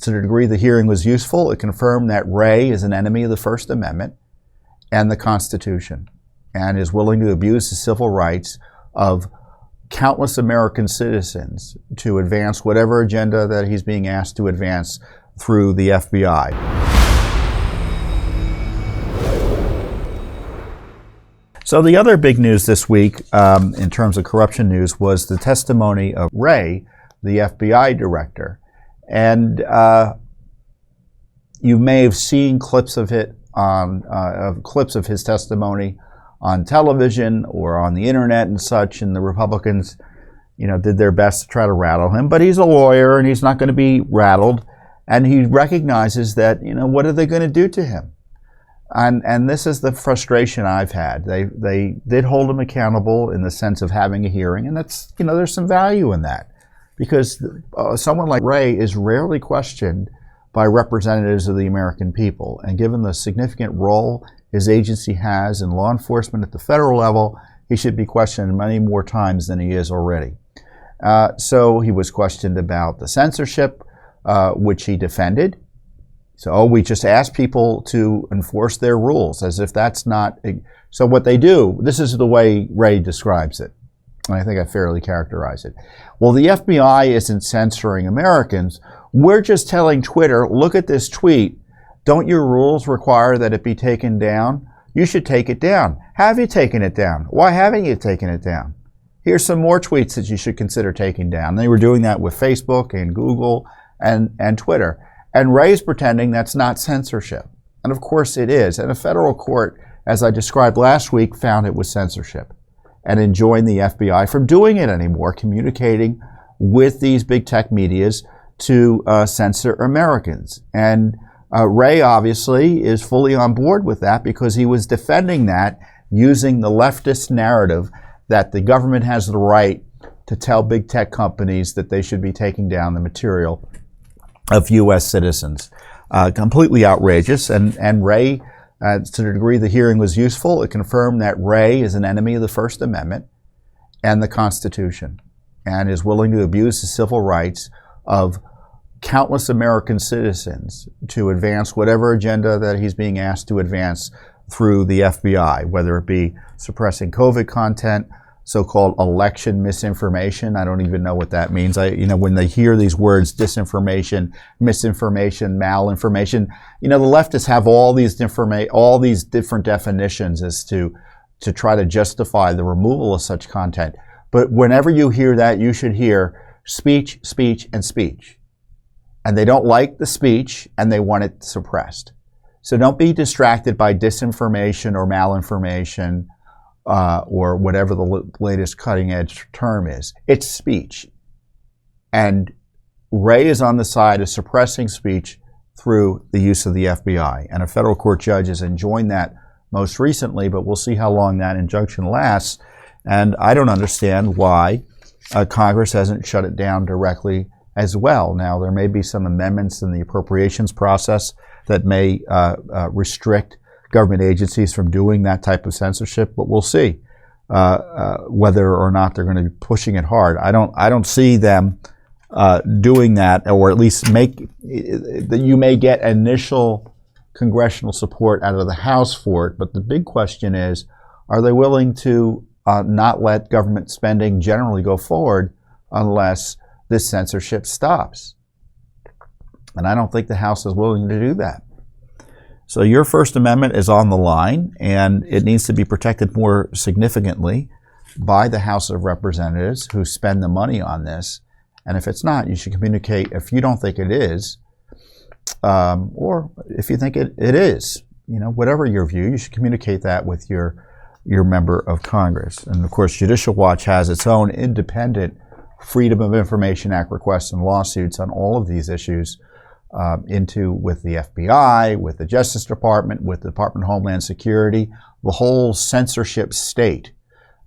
To the degree the hearing was useful, it confirmed that Wray is an enemy of the First Amendment and the Constitution, and is willing to abuse the civil rights of countless American citizens to advance whatever agenda that he's being asked to advance through the FBI. So the other big news this week in terms of corruption news was the testimony of Wray, the FBI Director. And you may have seen clips of it clips of his testimony on television or on the internet and such, and the Republicans, did their best to try to rattle him. But he's a lawyer and he's not going to be rattled, and he recognizes that, what are they going to do to him? And this is the frustration I've had. They did hold him accountable in the sense of having a hearing, and that's, there's some value in that, because someone like Wray is rarely questioned by representatives of the American people. And given the significant role his agency has in law enforcement at the federal level, he should be questioned many more times than he is already. So he was questioned about the censorship, which he defended. So we just ask people to enforce their rules, as if that's not. So what they do, this is the way Wray describes it, and I think I fairly characterize it. Well, the FBI isn't censoring Americans. We're just telling Twitter, look at this tweet. Don't your rules require that it be taken down? You should take it down. Have you taken it down? Why haven't you taken it down? Here's some more tweets that you should consider taking down. They were doing that with Facebook and Google and Twitter. And Wray's pretending that's not censorship. And of course it is. And a federal court, as I described last week, found it was censorship and enjoined the FBI from doing it anymore, communicating with these big tech medias to censor Americans. And Wray obviously is fully on board with that, because he was defending that using the leftist narrative that the government has the right to tell big tech companies that they should be taking down the material of U.S. citizens. Completely outrageous. And Wray, to the degree the hearing was useful, it confirmed that Wray is an enemy of the First Amendment and the Constitution, and is willing to abuse the civil rights of countless American citizens to advance whatever agenda that he's being asked to advance through the FBI, whether it be suppressing COVID content, so-called election misinformation. I don't even know what that means. When they hear these words, disinformation, misinformation, malinformation, the leftists have all these different definitions as to try to justify the removal of such content. But whenever you hear that, you should hear speech, speech, and speech. And they don't like the speech, and they want it suppressed. So don't be distracted by disinformation or malinformation, or whatever the latest cutting-edge term is. It's speech. And Wray is on the side of suppressing speech through the use of the FBI. And a federal court judge has enjoined that most recently, but we'll see how long that injunction lasts. And I don't understand why Congress hasn't shut it down directly as well. Now, there may be some amendments in the appropriations process that may restrict government agencies from doing that type of censorship, but we'll see whether or not they're going to be pushing it hard. I don't see them doing that, or at least you may get initial congressional support out of the House for it. But the big question is, are they willing to not let government spending generally go forward unless this censorship stops? And I don't think the House is willing to do that. So your First Amendment is on the line, and it needs to be protected more significantly by the House of Representatives, who spend the money on this. And if it's not, you should communicate, if you don't think it is, or if you think it is, whatever your view, you should communicate that with your member of Congress. And of course, Judicial Watch has its own independent Freedom of Information Act requests and lawsuits on all of these issues, with the FBI, with the Justice Department, with the Department of Homeland Security, the whole censorship state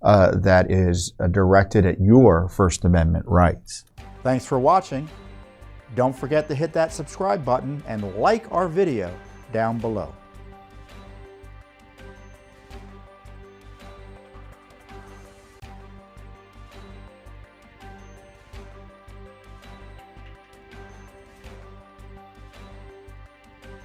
that is directed at your First Amendment rights. Thanks for watching. Don't forget to hit that subscribe button and like our video down below.